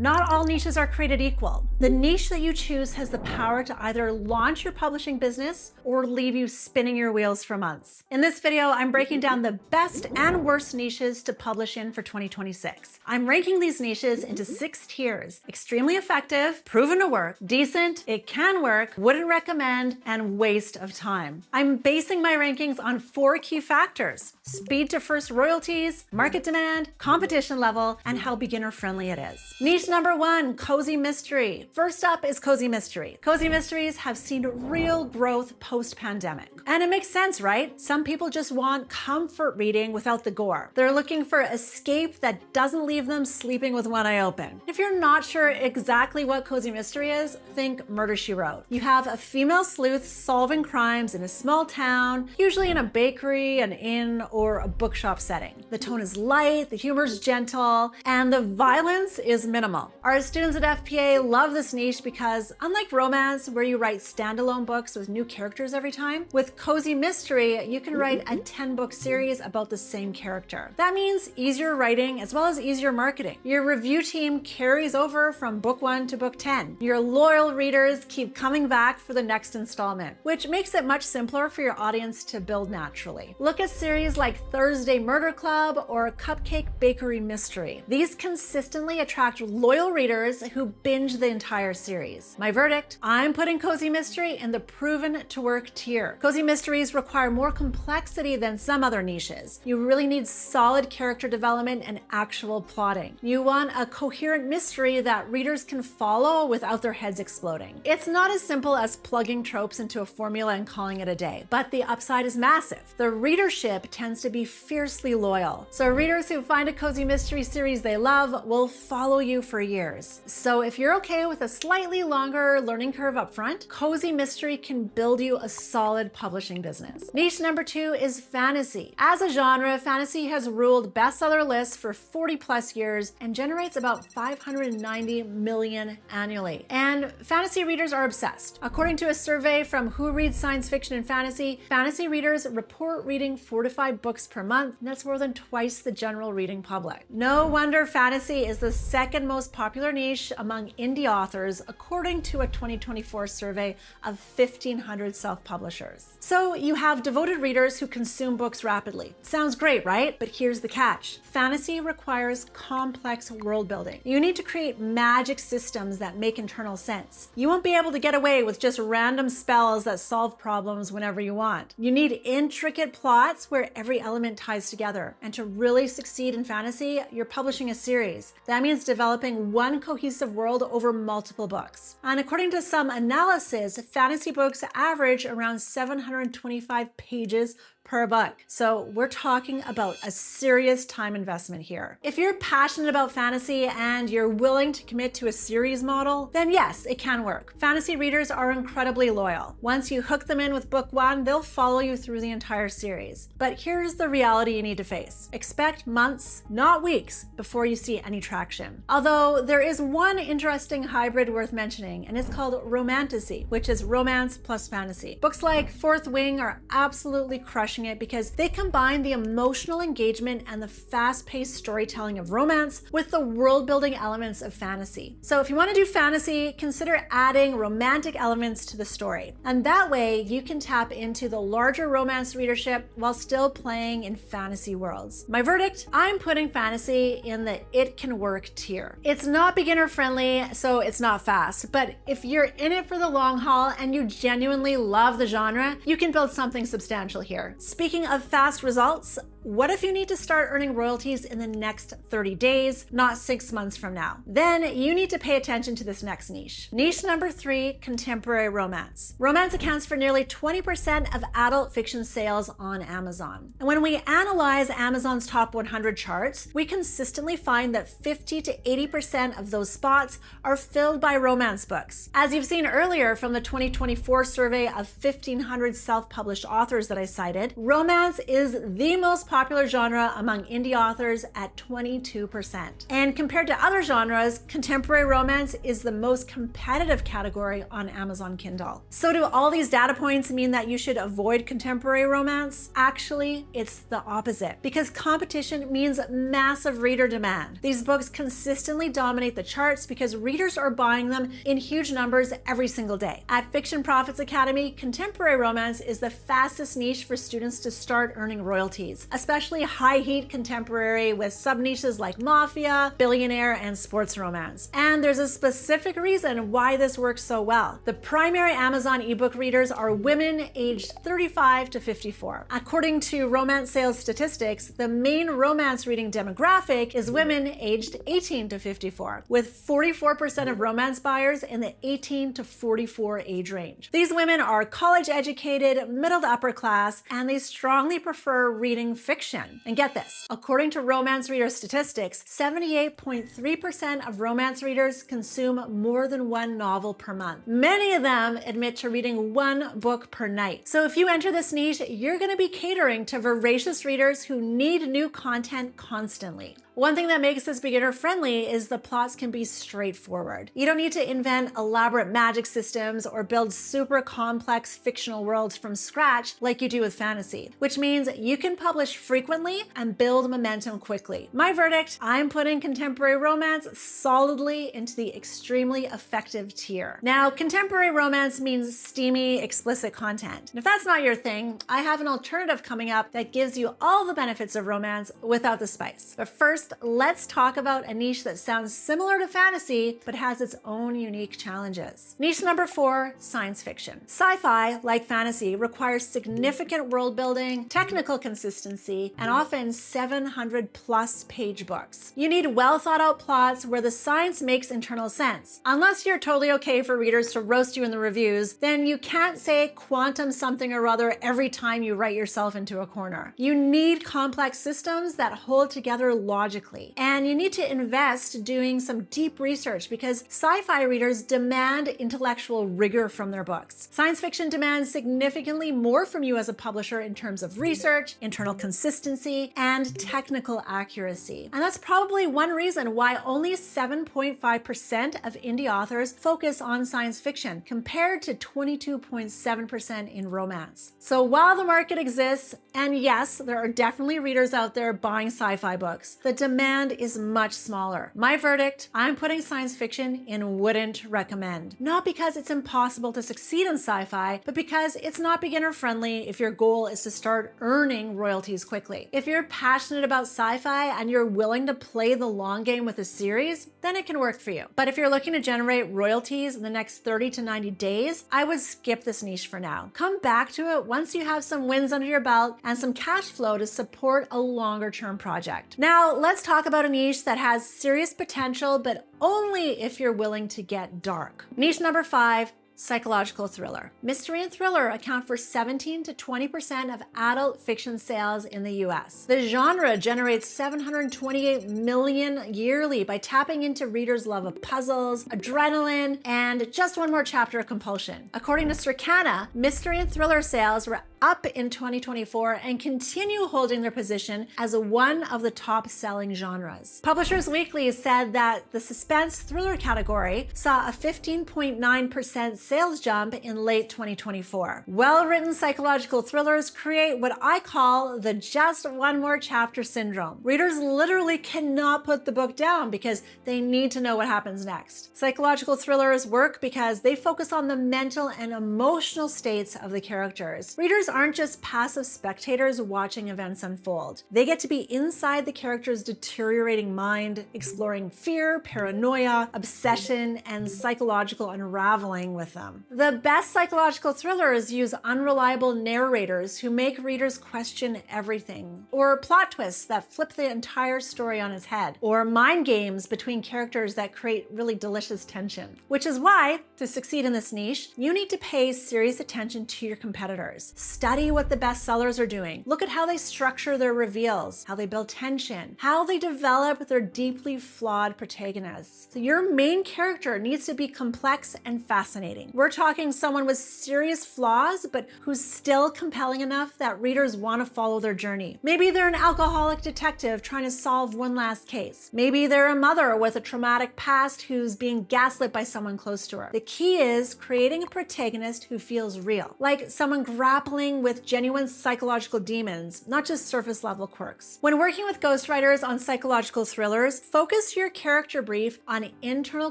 Not all niches are created equal. The niche that you choose has the power to either launch your publishing business or leave you spinning your wheels for months. In this video, I'm breaking down the best and worst niches to publish in for 2026. I'm ranking these niches into 6 tiers: extremely effective, proven to work, decent, it can work, wouldn't recommend, and waste of time. I'm basing my rankings on 4 key factors: speed to first royalties, market demand, competition level, and how beginner friendly it is. Niche number 1, cozy mystery. First up is cozy mystery. Cozy mysteries have seen real growth post-pandemic. And it makes sense, right? Some people just want comfort reading without the gore. They're looking for escape that doesn't leave them sleeping with one eye open. If you're not sure exactly what cozy mystery is, think Murder, She Wrote. You have a female sleuth solving crimes in a small town, usually in a bakery, an inn, or a bookshop setting. The tone is light, the humor is gentle, and the violence is minimal. Our students at FPA love this niche because, unlike romance, where you write standalone books with new characters every time, with cozy mystery, you can write a 10-book series about the same character. That means easier writing as well as easier marketing. Your review team carries over from book 1 to book 10. Your loyal readers keep coming back for the next installment, which makes it much simpler for your audience to build naturally. Look at series like Thursday Murder Club or Cupcake Bakery Mystery. These consistently attract loyal readers who binge the entire series. My verdict: I'm putting cozy mystery in the proven to work tier. Cozy mysteries require more complexity than some other niches. You really need solid character development and actual plotting. You want a coherent mystery that readers can follow without their heads exploding. It's not as simple as plugging tropes into a formula and calling it a day, but the upside is massive. The readership tends to be fiercely loyal. So readers who find a cozy mystery series they love will follow you for years. So if you're okay with a slightly longer learning curve up front, cozy mystery can build you a solid publishing business. Niche number 2 is fantasy. As a genre, fantasy has ruled bestseller lists for 40 plus years and generates about 590 million annually. And fantasy readers are obsessed. According to a survey from Who Reads Science Fiction and Fantasy, fantasy readers report reading 4 to 5 books per month, and that's more than twice the general reading public. No wonder fantasy is the second most popular niche among indie authors, according to a 2024 survey of 1,500 self-publishers. So you have devoted readers who consume books rapidly. Sounds great, right? But here's the catch. Fantasy requires complex world building. You need to create magic systems that make internal sense. You won't be able to get away with just random spells that solve problems whenever you want. You need intricate plots where every element ties together. And to really succeed in fantasy, you're publishing a series. That means developing one cohesive world over multiple books. And according to some analysis, fantasy books average around 725 pages per book. So we're talking about a serious time investment here. If you're passionate about fantasy and you're willing to commit to a series model, then yes, it can work. Fantasy readers are incredibly loyal. Once you hook them in with book 1, they'll follow you through the entire series. But here's the reality you need to face. Expect months, not weeks, before you see any traction. Although there is one interesting hybrid worth mentioning, and it's called romantasy, which is romance plus fantasy. Books like Fourth Wing are absolutely crushing it because they combine the emotional engagement and the fast-paced storytelling of romance with the world-building elements of fantasy. So if you want to do fantasy, consider adding romantic elements to the story. And that way you can tap into the larger romance readership while still playing in fantasy worlds. My verdict: I'm putting fantasy in the it can work tier. It's not beginner friendly, so it's not fast, but if you're in it for the long haul and you genuinely love the genre, you can build something substantial here. Speaking of fast results, what if you need to start earning royalties in the next 30 days, not 6 months from now? Then you need to pay attention to this next niche. Niche number 3, contemporary romance. Romance accounts for nearly 20% of adult fiction sales on Amazon. And when we analyze Amazon's top 100 charts, we consistently find that 50 to 80% of those spots are filled by romance books. As you've seen earlier from the 2024 survey of 1,500 self-published authors that I cited, romance is the most popular genre among indie authors at 22%. And compared to other genres, contemporary romance is the most competitive category on Amazon Kindle. So do all these data points mean that you should avoid contemporary romance? Actually, it's the opposite, because competition means massive reader demand. These books consistently dominate the charts because readers are buying them in huge numbers every single day. At Fiction Profits Academy, contemporary romance is the fastest niche for students to start earning royalties, especially high heat contemporary with sub-niches like Mafia, Billionaire, and sports romance. And there's a specific reason why this works so well. The primary Amazon ebook readers are women aged 35 to 54. According to romance sales statistics, the main romance reading demographic is women aged 18 to 54, with 44% of romance buyers in the 18 to 44 age range. These women are college educated, middle to upper class, and they strongly prefer reading fiction. And get this, according to romance reader statistics, 78.3% of romance readers consume more than one novel per month. Many of them admit to reading one book per night. So if you enter this niche, you're going to be catering to voracious readers who need new content constantly. One thing that makes this beginner friendly is the plots can be straightforward. You don't need to invent elaborate magic systems or build super complex fictional worlds from scratch like you do with fantasy, which means you can publish frequently and build momentum quickly. My verdict, I'm putting contemporary romance solidly into the extremely effective tier. Now, contemporary romance means steamy, explicit content. And if that's not your thing, I have an alternative coming up that gives you all the benefits of romance without the spice. But first, let's talk about a niche that sounds similar to fantasy, but has its own unique challenges. Niche number 4, science fiction. Sci-fi, like fantasy, requires significant world building, technical consistency, and often 700 plus page books. You need well thought out plots where the science makes internal sense. Unless you're totally okay for readers to roast you in the reviews, then you can't say quantum something or other every time you write yourself into a corner. You need complex systems that hold together logically. And you need to invest doing some deep research because sci-fi readers demand intellectual rigor from their books. Science fiction demands significantly more from you as a publisher in terms of research, internal consistency, and technical accuracy. And that's probably one reason why only 7.5% of indie authors focus on science fiction compared to 22.7% in romance. So while the market exists, and yes, there are definitely readers out there buying sci-fi books, the demand is much smaller. My verdict, I'm putting science fiction in wouldn't recommend. Not because it's impossible to succeed in sci-fi, but because it's not beginner friendly if your goal is to start earning royalties quickly. If you're passionate about sci-fi and you're willing to play the long game with a series, then it can work for you. But if you're looking to generate royalties in the next 30 to 90 days, I would skip this niche for now. Come back to it once you have some wins under your belt and some cash flow to support a longer term project. Now, let's talk about a niche that has serious potential, but only if you're willing to get dark. Niche number 5, psychological thriller. Mystery and thriller account for 17 to 20% of adult fiction sales in the US. The genre generates $728 million yearly by tapping into readers' love of puzzles, adrenaline, and just one more chapter of compulsion. According to Circana, mystery and thriller sales were up in 2024 and continue holding their position as one of the top-selling genres. Publishers Weekly said that the suspense thriller category saw a 15.9% sales jump in late 2024. Well-written psychological thrillers create what I call the just one more chapter syndrome. Readers literally cannot put the book down because they need to know what happens next. Psychological thrillers work because they focus on the mental and emotional states of the characters. Readers aren't just passive spectators watching events unfold. They get to be inside the character's deteriorating mind, exploring fear, paranoia, obsession, and psychological unraveling with them. The best psychological thrillers use unreliable narrators who make readers question everything, or plot twists that flip the entire story on its head, or mind games between characters that create really delicious tension. Which is why, to succeed in this niche, you need to pay serious attention to your competitors. Study what the bestsellers are doing. Look at how they structure their reveals, how they build tension, how they develop their deeply flawed protagonists. So your main character needs to be complex and fascinating. storytelling. We're talking someone with serious flaws, but who's still compelling enough that readers want to follow their journey. Maybe they're an alcoholic detective trying to solve one last case. Maybe they're a mother with a traumatic past who's being gaslit by someone close to her. The key is creating a protagonist who feels real, like someone grappling with genuine psychological demons, not just surface level quirks. When working with ghostwriters on psychological thrillers, focus your character brief on internal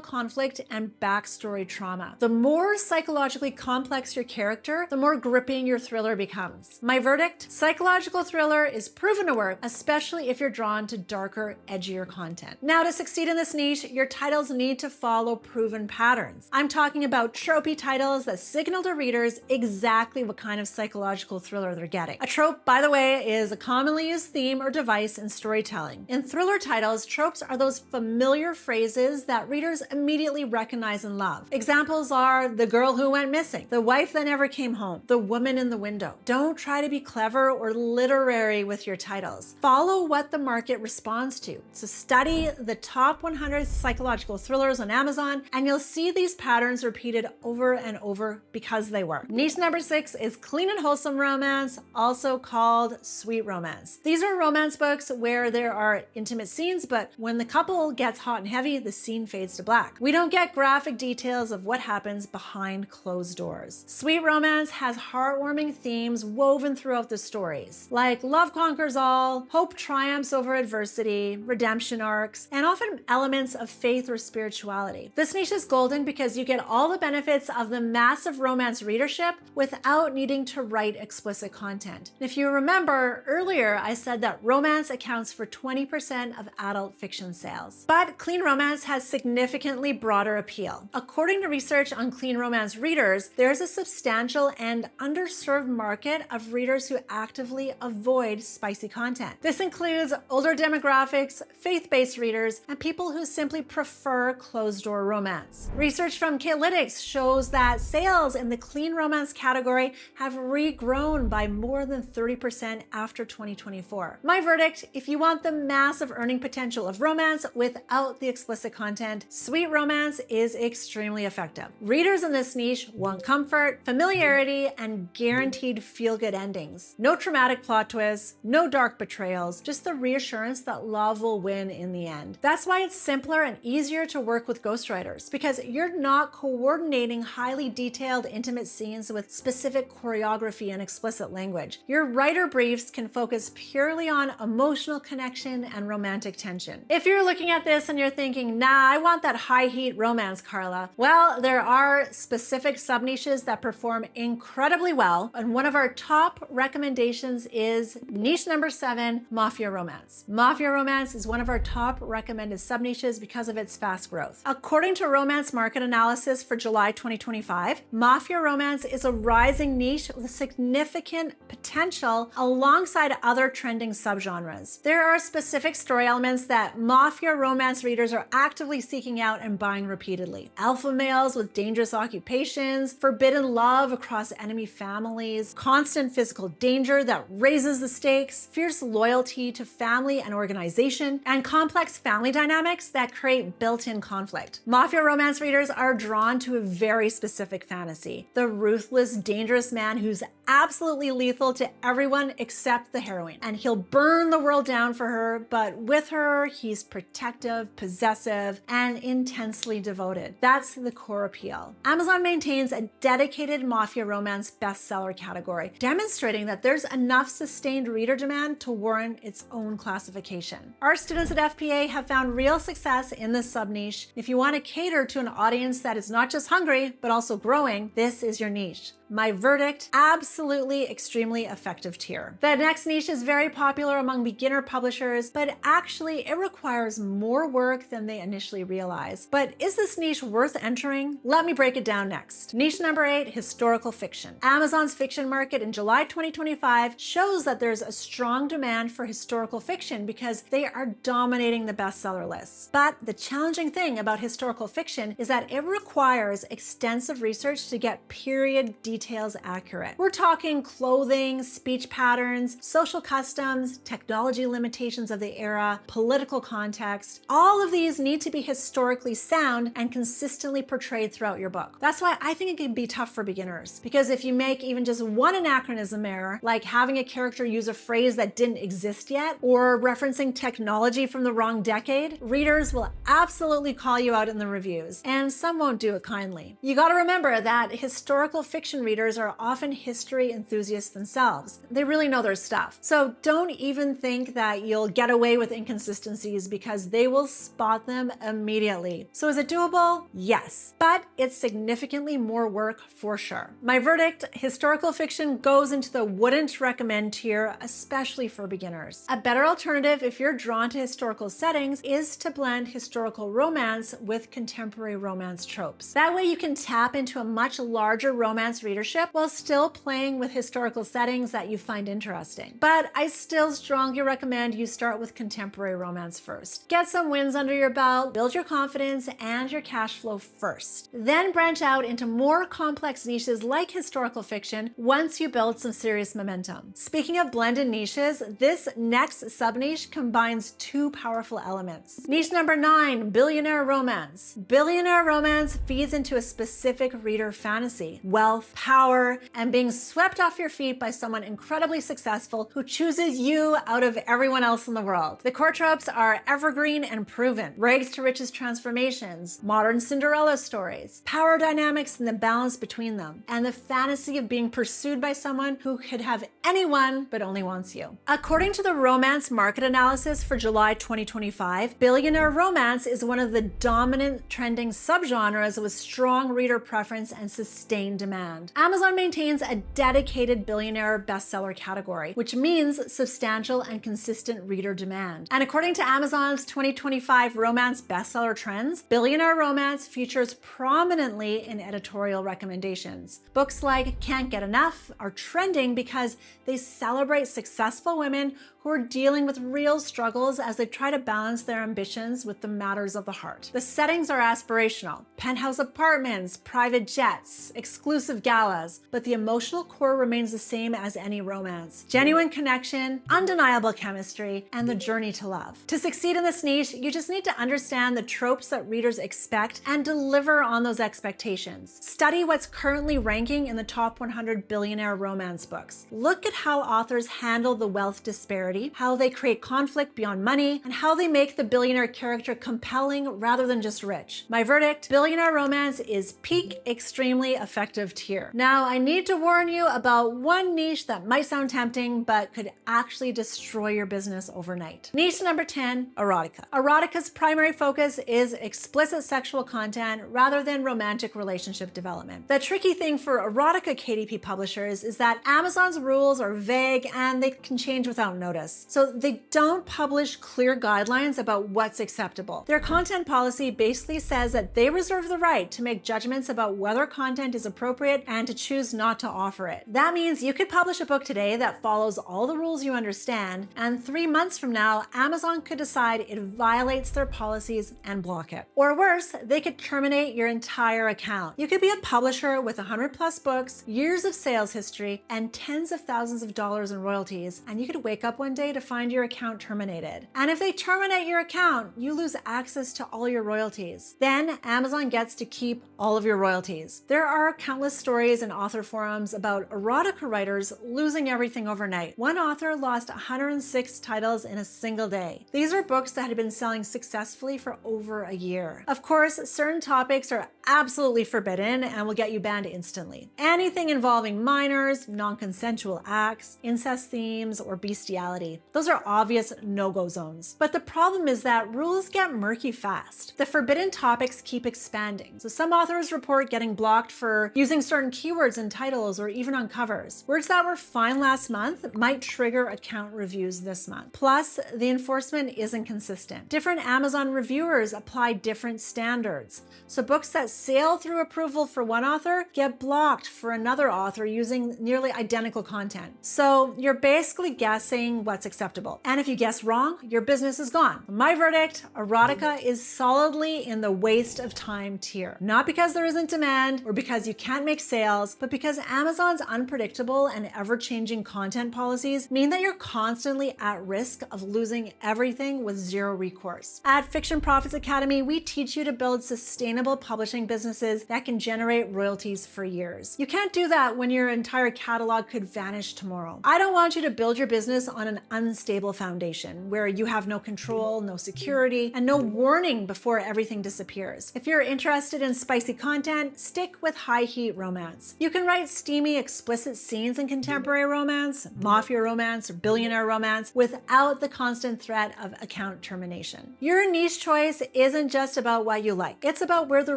conflict and backstory trauma. The more psychologically complex your character, the more gripping your thriller becomes. My verdict: psychological thriller is proven to work, especially if you're drawn to darker, edgier content. Now, to succeed in this niche, your titles need to follow proven patterns. I'm talking about tropey titles that signal to readers exactly what kind of psychological thriller they're getting. A trope, by the way, is a commonly used theme or device in storytelling. In thriller titles, tropes are those familiar phrases that readers immediately recognize and love. Examples are the girl who went missing, the wife that never came home, the woman in the window. Don't try to be clever or literary with your titles. Follow what the market responds to. So study the top 100 psychological thrillers on Amazon, and you'll see these patterns repeated over and over because they work. Niche number 6 is clean and wholesome romance, also called sweet romance. These are romance books where there are intimate scenes, but when the couple gets hot and heavy, the scene fades to black. We don't get graphic details of what happens behind closed doors. Sweet romance has heartwarming themes woven throughout the stories, like love conquers all, hope triumphs over adversity, redemption arcs, and often elements of faith or spirituality. This niche is golden because you get all the benefits of the massive romance readership without needing to write explicit content. If you remember earlier, I said that romance accounts for 20% of adult fiction sales. But clean romance has significantly broader appeal. According to research on clean romance readers, there's a substantial and underserved market of readers who actively avoid spicy content. This includes older demographics, faith-based readers, and people who simply prefer closed-door romance. Research from Kaylytics shows that sales in the clean romance category have regrown by more than 30% after 2024. My verdict: if you want the massive earning potential of romance without the explicit content, sweet romance is extremely effective. Readers in this niche want comfort, familiarity, and guaranteed feel-good endings. No traumatic plot twists, no dark betrayals, just the reassurance that love will win in the end. That's why it's simpler and easier to work with ghostwriters, because you're not coordinating highly detailed, intimate scenes with specific choreography and explicit language. Your writer briefs can focus purely on emotional connection and romantic tension. If you're looking at this and you're thinking, nah, I want that high heat romance, Carla, well, there are specific sub-niches that perform incredibly well, and one of our top recommendations is niche number 7, Mafia romance. Mafia romance is one of our top recommended sub-niches because of its fast growth. According to Romance Market Analysis for July 2025, Mafia romance is a rising niche with significant potential alongside other trending subgenres. There are specific story elements that Mafia romance readers are actively seeking out and buying repeatedly. Alpha males with dangerous occupations, forbidden love across enemy families, constant physical danger that raises the stakes, fierce loyalty to family and organization, and complex family dynamics that create built-in conflict. Mafia romance readers are drawn to a very specific fantasy: the ruthless, dangerous man who's absolutely lethal to everyone except the heroine, and he'll burn the world down for her, but with her, he's protective, possessive, and intensely devoted. That's the core appeal. Amazon maintains a dedicated Mafia romance bestseller category, demonstrating that there's enough sustained reader demand to warrant its own classification. Our students at FPA have found real success in this sub-niche. If you want to cater to an audience that is not just hungry, but also growing, this is your niche. My verdict: absolutely extremely effective tier. The next niche is very popular among beginner publishers, but actually it requires more work than they initially realize. But is this niche worth entering? Let me break it down next. Niche number 8, historical fiction. Amazon's fiction market in July 2025 shows that there's a strong demand for historical fiction because they are dominating the bestseller lists. But the challenging thing about historical fiction is that it requires extensive research to get period details accurate. We're talking clothing, speech patterns, social customs, technology limitations of the era, political context. All of these need to be historically sound and consistently portrayed throughout your book. That's why I think it can be tough for beginners, because if you make even just one anachronism error, like having a character use a phrase that didn't exist yet or referencing technology from the wrong decade, readers will absolutely call you out in the reviews, and some won't do it kindly. You got to remember that historical fiction readers are often history enthusiasts themselves. They really know their stuff. So don't even think that you'll get away with inconsistencies, because they will spot them immediately. So is it doable? Yes, but it's significantly more work for sure. My verdict: historical fiction goes into the wouldn't recommend tier, especially for beginners. A better alternative, if you're drawn to historical settings, is to blend historical romance with contemporary romance tropes. That way you can tap into a much larger romance readership while still playing with historical settings that you find interesting. But I still strongly recommend you start with contemporary romance first. Get some wins under your belt, build your confidence and your cash flow first. Then branch out into more complex niches like historical fiction once you build some serious momentum. Speaking of blended niches, this next sub-niche combines two powerful elements. Niche number 9, billionaire romance. Billionaire romance feeds into a specific reader fantasy: wealth, power, and being swept off your feet by someone incredibly successful who chooses you out of everyone else in the world. The core tropes are evergreen and proven: rags to riches transformations, modern Cinderella stories, power dynamics and the balance between them, and the fantasy of being pursued by someone who could have anyone but only wants you. According to the romance market analysis for July 2025, billionaire romance is one of the dominant trending subgenres with strong reader preference and sustained demand. Amazon maintains a dedicated billionaire bestseller category, which means substantial and consistent reader demand. And according to Amazon's 2025 romance bestseller trends, billionaire romance features prominently in editorial recommendations. Books like Can't Get Enough are trending because they celebrate successful women who are dealing with real struggles as they try to balance their ambitions with the matters of the heart. The settings are aspirational: penthouse apartments, private jets, exclusive galas, but the emotional core remains the same as any romance: genuine connection, undeniable chemistry, and the journey to love. To succeed in this niche, you just need to understand the tropes that readers expect and deliver on those expectations. Study what's currently ranking in the top 100 billionaire romance books. Look at how authors handle the wealth disparity, how they create conflict beyond money, and how they make the billionaire character compelling rather than just rich. My verdict: billionaire romance is peak extremely effective tier. Now, I need to warn you about one niche that might sound tempting but could actually destroy your business overnight. Niche number 10, erotica. Erotica's primary focus is explicit sexual content rather than romantic relationship development. The tricky thing for erotica KDP publishers is that Amazon's rules are vague and they can change without notice. So they don't publish clear guidelines about what's acceptable. Their content policy basically says that they reserve the right to make judgments about whether content is appropriate and to choose not to offer it. That means you could publish a book today that follows all the rules you understand, and 3 months from now, Amazon could decide it violates their policies and block it. Or worse, they could terminate your entire account. You could be a publisher with 100+ books, years of sales history, and tens of thousands of dollars in royalties, and you could wake up one day to find your account terminated. And if they terminate your account, you lose access to all your royalties. Then Amazon gets to keep all of your royalties. There are countless stories in author forums about erotica writers losing everything overnight. One author lost 106 titles in a single day. These are books that had been selling successfully for over a year. Of course, certain topics are absolutely forbidden and will get you banned instantly. Anything involving minors, non-consensual acts, incest themes, or bestiality. Those are obvious no-go zones. But the problem is that rules get murky fast. The forbidden topics keep expanding. So some authors report getting blocked for using certain keywords in titles or even on covers. Words that were fine last month might trigger account reviews this month. Plus, the enforcement isn't consistent. Different Amazon reviewers apply different standards. So books that sail through approval for one author, get blocked for another author using nearly identical content. So you're basically guessing what's acceptable. And if you guess wrong, your business is gone. My verdict, Erotica is solidly in the waste of time tier. Not because there isn't demand or because you can't make sales, but because Amazon's unpredictable and ever-changing content policies mean that you're constantly at risk of losing everything with zero recourse. At Fiction Profits Academy, we teach you to build sustainable publishing businesses that can generate royalties for years. You can't do that when your entire catalog could vanish tomorrow. I don't want you to build your business on an unstable foundation where you have no control, no security, and no warning before everything disappears. If you're interested in spicy content, stick with high heat romance. You can write steamy, explicit scenes in contemporary romance, Mafia romance, or Billionaire romance without the constant threat of account termination. Your niche choice isn't just about what you like. It's about where the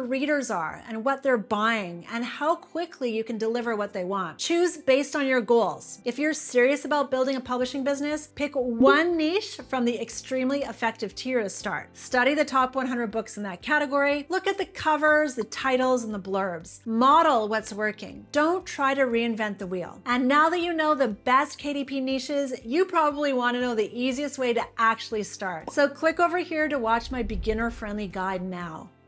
readers are and what they're buying and how quickly you can deliver what they want. Choose based on your goals. If you're serious about building a publishing business, pick one niche from the extremely effective tier to start. Study the top 100 books in that category. Look at the covers, the titles, and the blurbs. Model what's working. Don't try to reinvent the wheel. And now that you know the best KDP niches, you probably want to know the easiest way to actually start. So click over here to watch my beginner-friendly guide now.